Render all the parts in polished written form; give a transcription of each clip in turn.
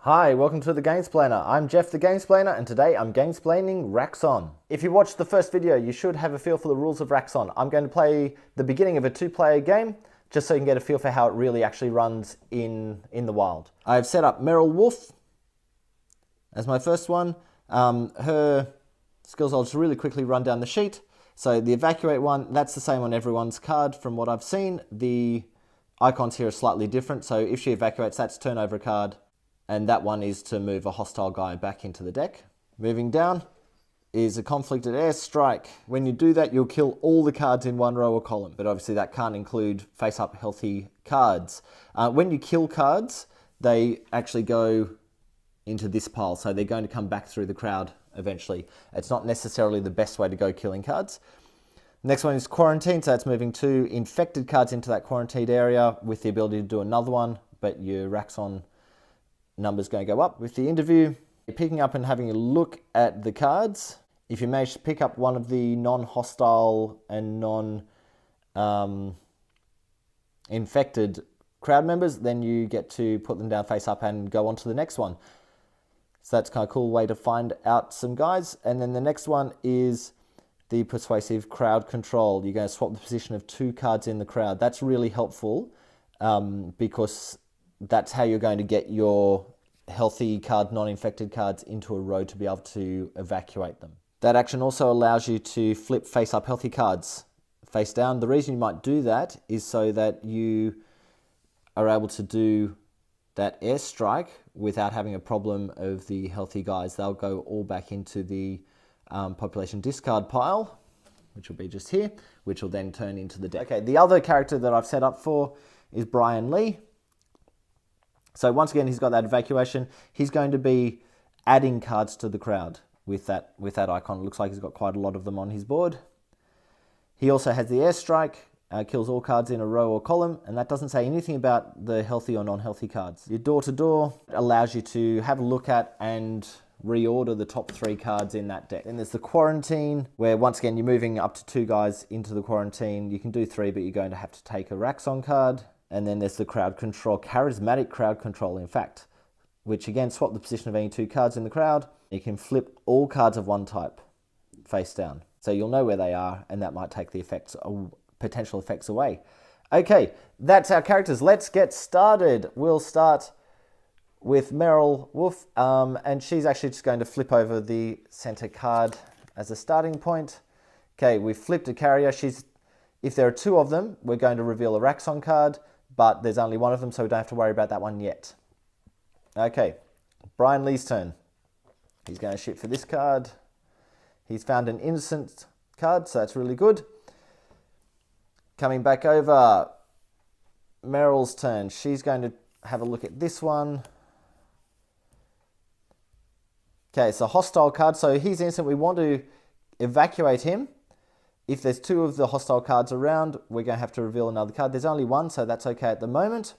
Hi, welcome to the Gamesplainer. I'm Jeff the Gamesplainer, and today I'm gamesplaining Raxxon. If you watched the first video, you should have a feel for the rules of Raxxon. I'm going to play the beginning of a two-player game, just so you can get a feel for how it really actually runs in the wild. I've set up Meryl Wolf as my first one. Her skills, I'll just really quickly run down the sheet. So the evacuate one, that's the same on everyone's card from what I've seen. The icons here are slightly different, so if she evacuates, that's turn over a card. And that one is to move a hostile guy back into the deck. Moving down is a conflicted airstrike. When you do that, you'll kill all the cards in one row or column, but obviously that can't include face-up healthy cards. When you kill cards, they actually go into this pile, so they're going to come back through the crowd eventually. It's not necessarily the best way to go killing cards. Next one is quarantine, so that's moving 2 infected cards into that quarantined area with the ability to do another one, but your Raxxon number's going to go up. With the interview, you're picking up and having a look at the cards. If you manage to pick up one of the non-hostile and non-infected crowd members, then you get to put them down face up and go on to the next one. So that's kind of a cool way to find out some guys. And then the next one is the persuasive crowd control. You're going to swap the position of 2 cards in the crowd. That's really helpful because that's how you're going to get your healthy card, non-infected cards into a row to be able to evacuate them. That action also allows you to flip face-up healthy cards face down. The reason you might do that is so that you are able to do that airstrike without having a problem of the healthy guys. They'll go all back into the population discard pile, which will be just here, which will then turn into the deck. Okay, the other character that I've set up for is Brian Lee. So once again, he's got that evacuation. He's going to be adding cards to the crowd with that icon. It looks like he's got quite a lot of them on his board. He also has the airstrike, kills all cards in a row or column, and that doesn't say anything about the healthy or non-healthy cards. Your door-to-door allows you to have a look at and reorder the top 3 cards in that deck. Then there's the quarantine, where once again, you're moving up to 2 guys into the quarantine. You can do 3, but you're going to have to take a Raxxon card. And then there's the crowd control, charismatic crowd control, in fact, which again, swap the position of any 2 cards in the crowd. You can flip all cards of one type face down. So you'll know where they are, and that might take the effects, potential effects away. Okay, that's our characters. Let's get started. We'll start with Meryl Wolf, and she's actually just going to flip over the center card as a starting point. Okay, we've flipped a carrier. If there are 2 of them, we're going to reveal a Raxxon card, but there's only 1 of them, so we don't have to worry about that one yet. Okay, Brian Lee's turn. He's going to shoot for this card. He's found an innocent card, so that's really good. Coming back over, Meryl's turn. She's going to have a look at this one. Okay, so hostile card. So he's innocent. We want to evacuate him. If there's 2 of the hostile cards around, we're going to have to reveal another card. There's only 1, so that's okay at the moment.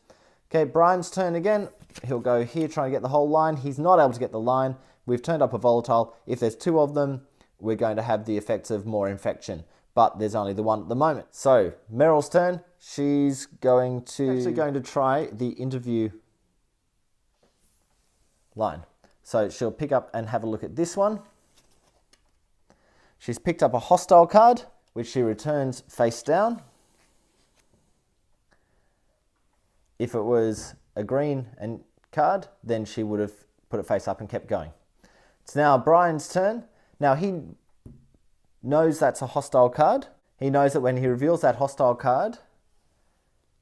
Okay, Brian's turn again. He'll go here, trying to get the whole line. He's not able to get the line. We've turned up a volatile. If there's 2 of them, we're going to have the effects of more infection. But there's only the 1 at the moment. So, Meryl's turn. She's going to try the interview line. So she'll pick up and have a look at this one. She's picked up a hostile card, which she returns face down. If it was a green card, then she would have put it face up and kept going. It's now Brian's turn. Now he knows that's a hostile card. He knows that when he reveals that hostile card,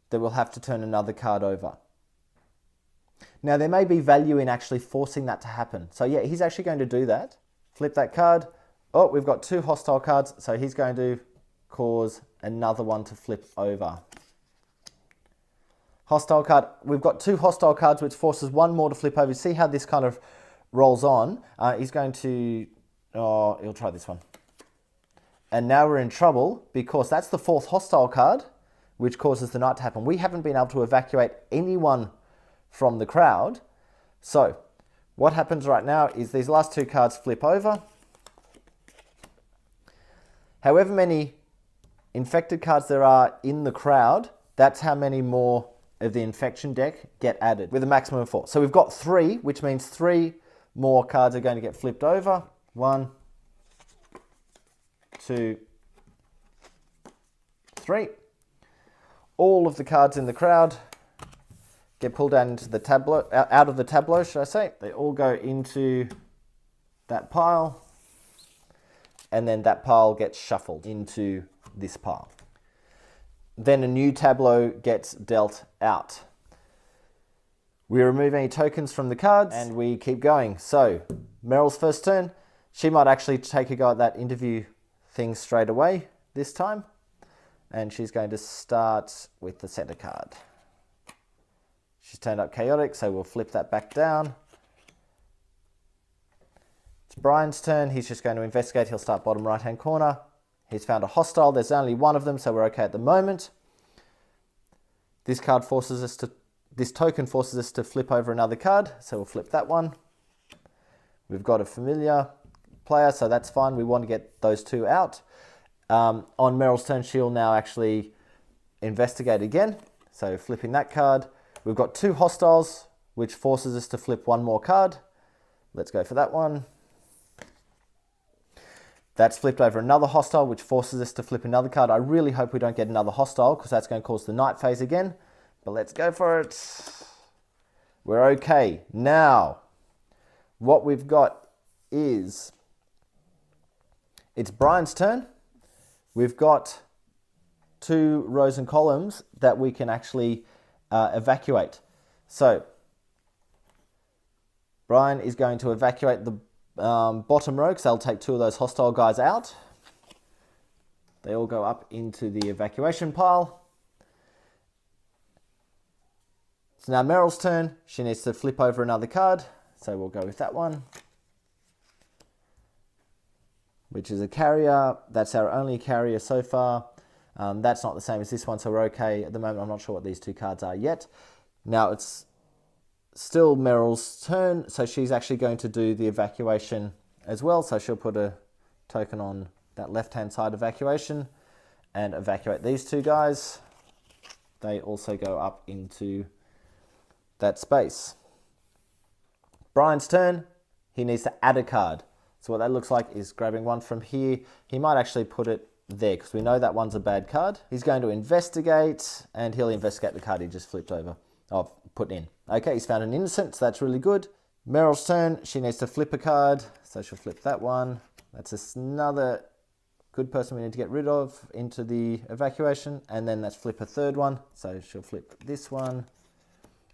that we'll have to turn another card over. Now there may be value in actually forcing that to happen. So yeah, he's actually going to do that. Flip that card. Oh, we've got 2 hostile cards, so he's going to cause another one to flip over. Hostile card. We've got 2 hostile cards, which forces 1 more to flip over. See how this kind of rolls on? He's going to... Oh, he'll try this one. And now we're in trouble because that's the 4th hostile card, which causes the night to happen. We haven't been able to evacuate anyone from the crowd. So what happens right now is these last 2 cards flip over. However many infected cards there are in the crowd, that's how many more of the infection deck get added with a maximum of 4. So we've got 3, which means 3 more cards are going to get flipped over. 1, 2, 3. All of the cards in the crowd get pulled down into the tableau, out of the tableau, should I say. They all go into that pile, and then that pile gets shuffled into this pile. Then a new tableau gets dealt out. We remove any tokens from the cards, and we keep going. So, Meryl's first turn. She might actually take a go at that interview thing straight away this time. And she's going to start with the center card. She's turned up chaotic, so we'll flip that back down. It's Brian's turn. He's just going to investigate. He'll start bottom right-hand corner. He's found a hostile. There's only one of them, so we're okay at the moment. This token forces us to flip over another card, so we'll flip that one. We've got a familiar player, so that's fine. We want to get those 2 out. On Meryl's turn, she'll now actually investigate again. So flipping that card. We've got 2 hostiles, which forces us to flip 1 more card. Let's go for that one. That's flipped over another hostile, which forces us to flip another card. I really hope we don't get another hostile, because that's going to cause the night phase again. But let's go for it. We're okay. Now, what we've got is, it's Brian's turn. We've got 2 rows and columns that we can actually evacuate. So, Brian is going to evacuate the bottom row, because they'll take 2 of those hostile guys out. They all go up into the evacuation pile. So now Meryl's turn. She needs to flip over another card, so we'll go with that one, which is a carrier. That's our only carrier so far. That's not the same as this one, so we're okay at the moment. I'm not sure what these 2 cards are yet. Now it's still Meryl's turn, so she's actually going to do the evacuation as well. So she'll put a token on that left-hand side evacuation and evacuate these 2 guys. They also go up into that space. Brian's turn. He needs to add a card. So what that looks like is grabbing one from here. He might actually put it there, because we know that one's a bad card. He's going to investigate, and he'll investigate the card he just flipped over. Oh, put in. Okay, he's found an innocent, so that's really good. Meryl's turn. She needs to flip a card, so she'll flip that one. That's another good person we need to get rid of into the evacuation, and then let's flip a third one. So she'll flip this one.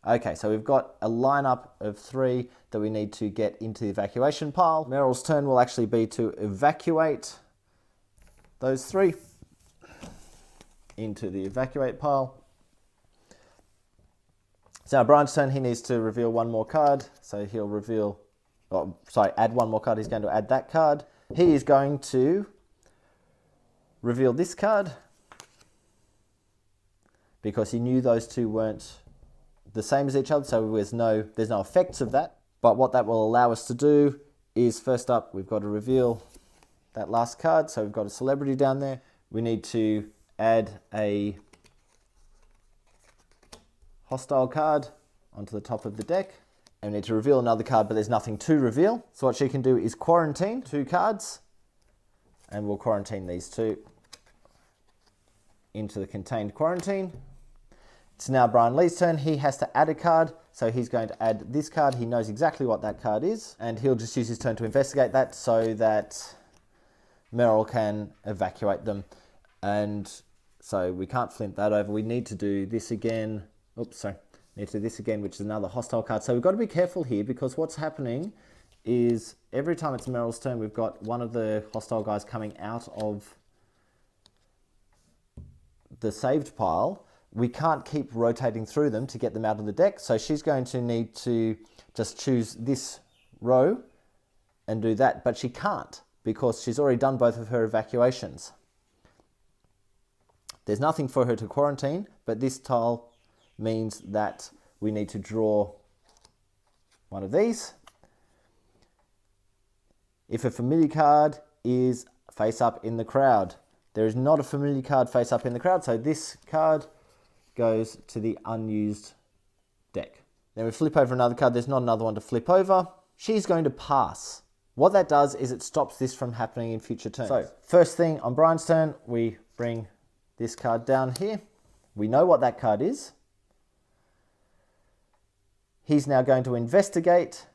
Okay, so we've got a lineup of 3 that we need to get into the evacuation pile. Meryl's turn will actually be to evacuate those 3 into the evacuate pile. So now Brian's turn. He needs to reveal 1 more card. So he'll reveal, add 1 more card. He's going to add that card. He is going to reveal this card, because he knew those 2 weren't the same as each other, so there's no effects of that. But what that will allow us to do is, first up, we've got to reveal that last card. So we've got a celebrity down there. We need to add a hostile card onto the top of the deck. And we need to reveal another card, but there's nothing to reveal. So what she can do is quarantine 2 cards. And we'll quarantine these 2 into the contained quarantine. It's now Brian Lee's turn. He has to add a card, so he's going to add this card. He knows exactly what that card is, and he'll just use his turn to investigate that so that Meryl can evacuate them. And so we can't flint that over. We need to do this again. Oops, sorry. Need to do this again, which is another hostile card. So we've got to be careful here, because what's happening is every time it's Meryl's turn, we've got one of the hostile guys coming out of the saved pile. We can't keep rotating through them to get them out of the deck. So she's going to need to just choose this row and do that. But she can't, because she's already done both of her evacuations. There's nothing for her to quarantine, but this tile means that we need to draw one of these. If a familiar card is face up in the crowd, there is not a familiar card face up in the crowd. So this card goes to the unused deck. Then we flip over another card. There's not another one to flip over. She's going to pass. What that does is it stops this from happening in future turns. So first thing on Brian's turn, we bring this card down here. We know what that card is. He's now going to investigate,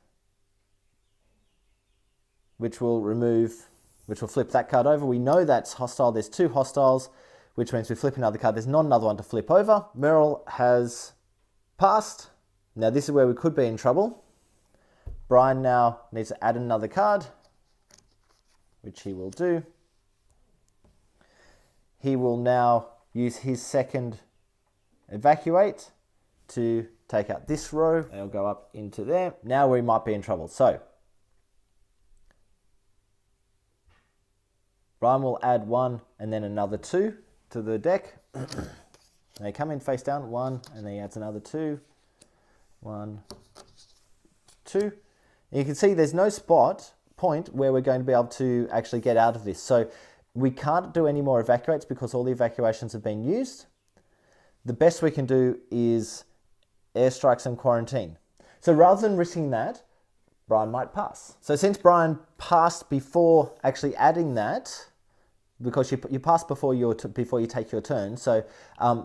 which will flip that card over. We know that's hostile. There's 2 hostiles, which means we flip another card. There's not another one to flip over. Merrill has passed. Now this is where we could be in trouble. Brian now needs to add another card, which he will do. He will now use his second evacuate to take out this row, and it'll go up into there. Now we might be in trouble. So Brian will add 1 and then another 2 to the deck. They come in face down, 1, and then he adds another 2. 1, 2. And you can see there's no point where we're going to be able to actually get out of this. So we can't do any more evacuates because all the evacuations have been used. The best we can do is airstrikes and quarantine. So rather than risking that, Brian might pass. So since Brian passed before actually adding that, because you pass before you take your turn, so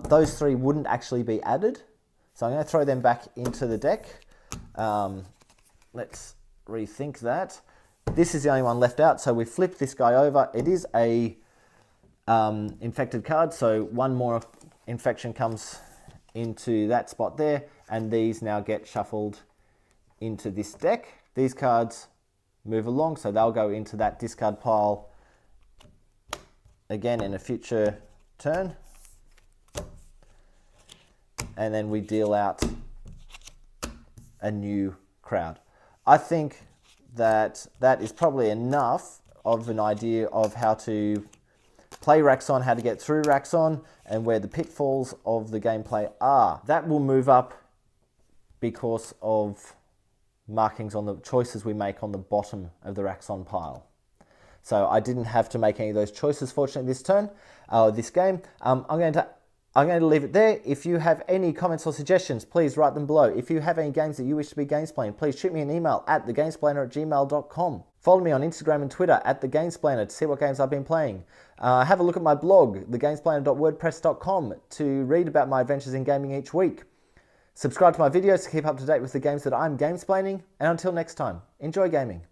those 3 wouldn't actually be added. So I'm going to throw them back into the deck. Let's rethink that. This is the only one left out, so we flip this guy over. It is a infected card, so 1 more infection comes into that spot there, and these now get shuffled into this deck. These cards move along, so they'll go into that discard pile again in a future turn. And then we deal out a new crowd. I think that is probably enough of an idea of how to play Raxxon, how to get through Raxxon, and where the pitfalls of the gameplay are. That will move up because of markings on the choices we make on the bottom of the Raxxon pile. So I didn't have to make any of those choices, fortunately, this turn, this game. I'm going to leave it there. If you have any comments or suggestions, please write them below. If you have any games that you wish to be Gamesplayed, please shoot me an email at thegamesplainer@gmail.com. Follow me on Instagram and Twitter at thegamesplainer to see what games I've been playing. Have a look at my blog, thegamesplainer.wordpress.com, to read about my adventures in gaming each week. Subscribe to my videos to keep up to date with the games that I'm gamesplaining. And until next time, enjoy gaming.